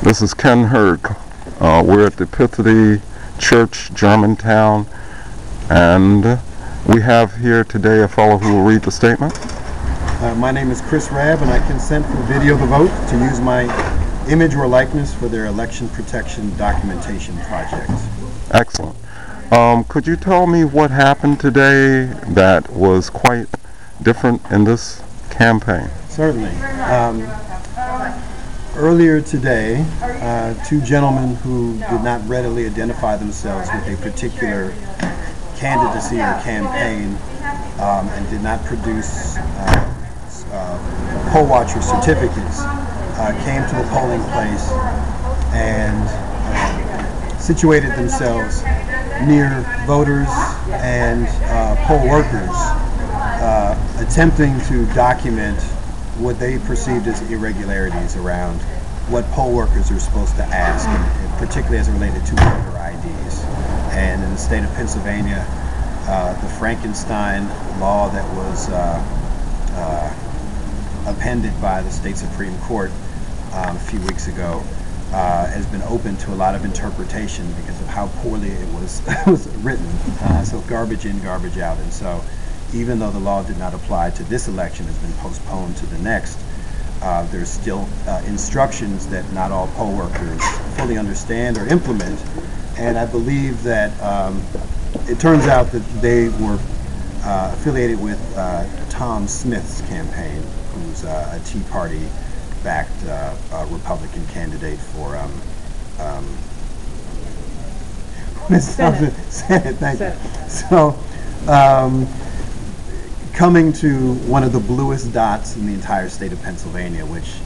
This is Ken Hurd. We're at the Epipthany Church, Germantown, and we have here today a fellow who will read the statement. My name is Chris Rabb, and I consent for Video the Vote to use my image or likeness for their election protection documentation project. Excellent. Could you tell me what happened today that was quite different in this campaign? Certainly. Earlier today, two gentlemen who did not readily identify themselves with a particular candidacy or campaign and did not produce poll watcher certificates came to the polling place and situated themselves near voters and poll workers, attempting to document what they perceived as irregularities around what poll workers are supposed to ask, and particularly as it related to voter IDs. And in the state of Pennsylvania, the Frankenstein law that was appended by the state Supreme Court a few weeks ago has been open to a lot of interpretation because of how poorly it was written. So garbage in, garbage out. And so even though the law did not apply to this election, has been postponed to the next, there's still instructions that not all poll workers fully understand or implement. And I believe that it turns out that they were affiliated with Tom Smith's campaign, who's a Tea Party-backed Republican candidate for Senate. Thank you. So, coming to one of the bluest dots in the entire state of Pennsylvania, which,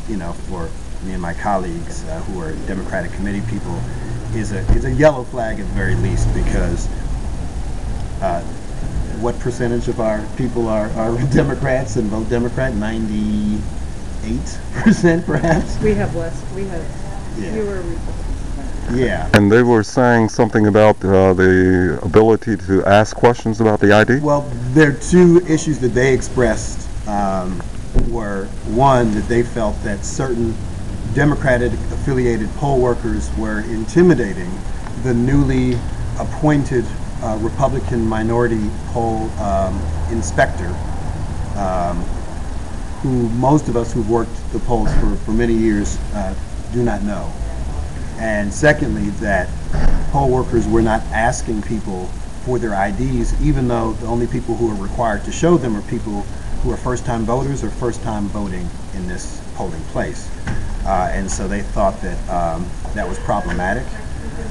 you know, for me and my colleagues who are Democratic committee people, is a yellow flag at the very least, because what percentage of our people are Democrats and vote Democrat? 98% perhaps? We have less. We have fewer Republicans. Yeah. And they were saying something about the ability to ask questions about the ID? Well, there are two issues that they expressed. Were one, that they felt that certain Democratic-affiliated poll workers were intimidating the newly appointed Republican minority poll inspector, who most of us who've worked the polls for many years do not know. And secondly, that poll workers were not asking people for their IDs, even though the only people who are required to show them are people who are first-time voters or first-time voting in this polling place. And so they thought that that was problematic.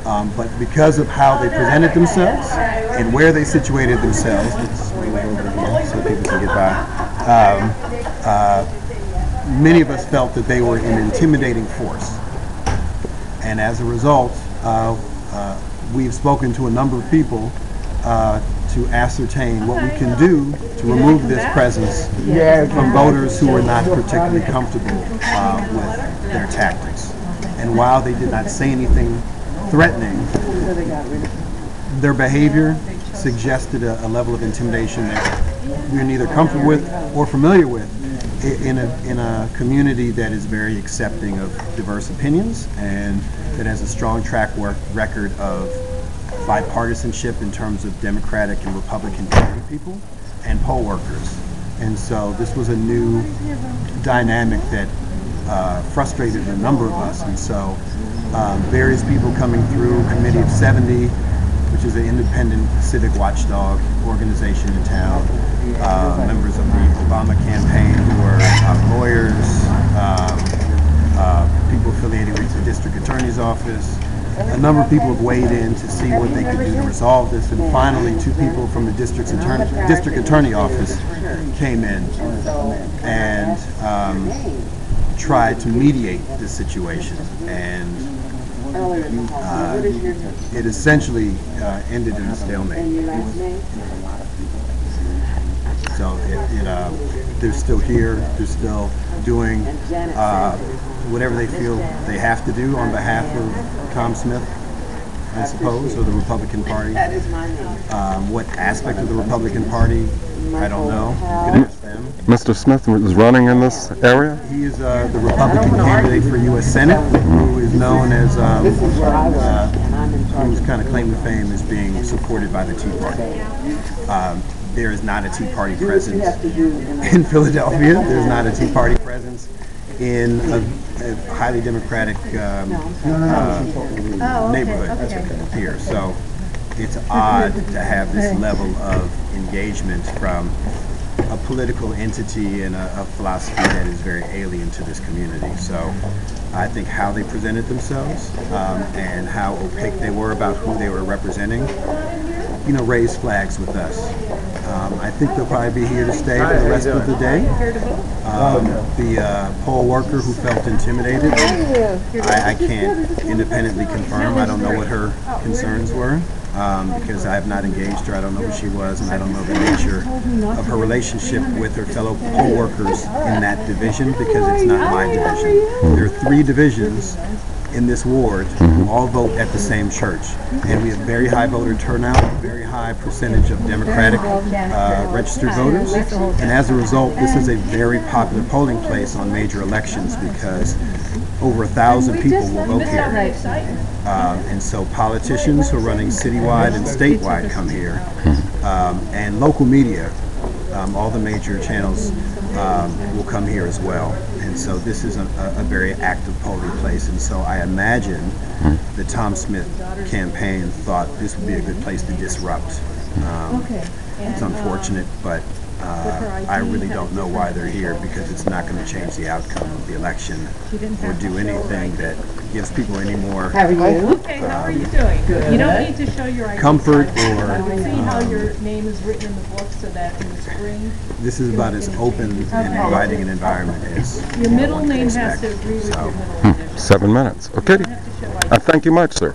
But because of how they presented themselves and where they situated themselves, let's move over here so people can get by, many of us felt that they were an intimidating force. And as a result, we've spoken to a number of people to ascertain what we can do to remove this presence from voters who are not particularly comfortable with their tactics. And while they did not say anything threatening, their behavior suggested a level of intimidation that we're neither comfortable with or familiar with in a community that is very accepting of diverse opinions and that has a strong track record of bipartisanship in terms of Democratic and Republican Party people and poll workers. And so this was a new dynamic that frustrated a number of us. And so various people coming through, Committee of 70, which is an independent civic watchdog organization in town, members of the Obama campaign who are lawyers, people affiliated with the district attorney's office. A number of people have weighed in to see what they could do to resolve this, and finally two people from the district attorney office came in and tried to mediate this situation, and it essentially ended in a stalemate. So they're still here, they're still doing whatever they feel they have to do on behalf of Tom Smith. I suppose, or the Republican Party. What aspect of the Republican Party, I don't know. You can ask them. Mr. Smith is running in this area? He is the Republican candidate for U.S. Senate, who is known as, who's kind of claimed to fame as being supported by the Tea Party. There is not a Tea Party presence in Philadelphia. There's not a Tea Party presence in a highly democratic neighborhood here. So it's odd to have this level of engagement from a political entity and a philosophy that is very alien to this community. So I think how they presented themselves and how opaque they were about who they were representing, raised flags with us. I think they'll probably be here to stay for the rest of the day. The poll worker who felt intimidated, I can't independently confirm. I don't know what her concerns were because I have not engaged her. I don't know who she was, and I don't know the nature of her relationship with her fellow poll workers in that division because it's not my division. There are 3 divisions in this ward who all vote at the same church, and we have very high voter turnout, very high percentage of Democratic registered voters, and as a result this is a very popular polling place on major elections because over 1,000 people will vote here, and so politicians who are running citywide and statewide come here, and local media, all the major channels will come here as well. And so this is a very active polling place, and so I imagine the Tom Smith campaign thought this would be a good place to disrupt. It's unfortunate, but I really don't know why they're here because it's not going to change the outcome of the election or do anything that gives people any more How are you? Okay, how are you doing? Good. You don't need to show your ID comfort card. or See how your name is written in the book so that in the spring. this is about as open and inviting an environment as Your middle one can name has expect. to agree with So, your middle name. 7 minutes. Okay. You don't have to show ID. Thank you much, sir.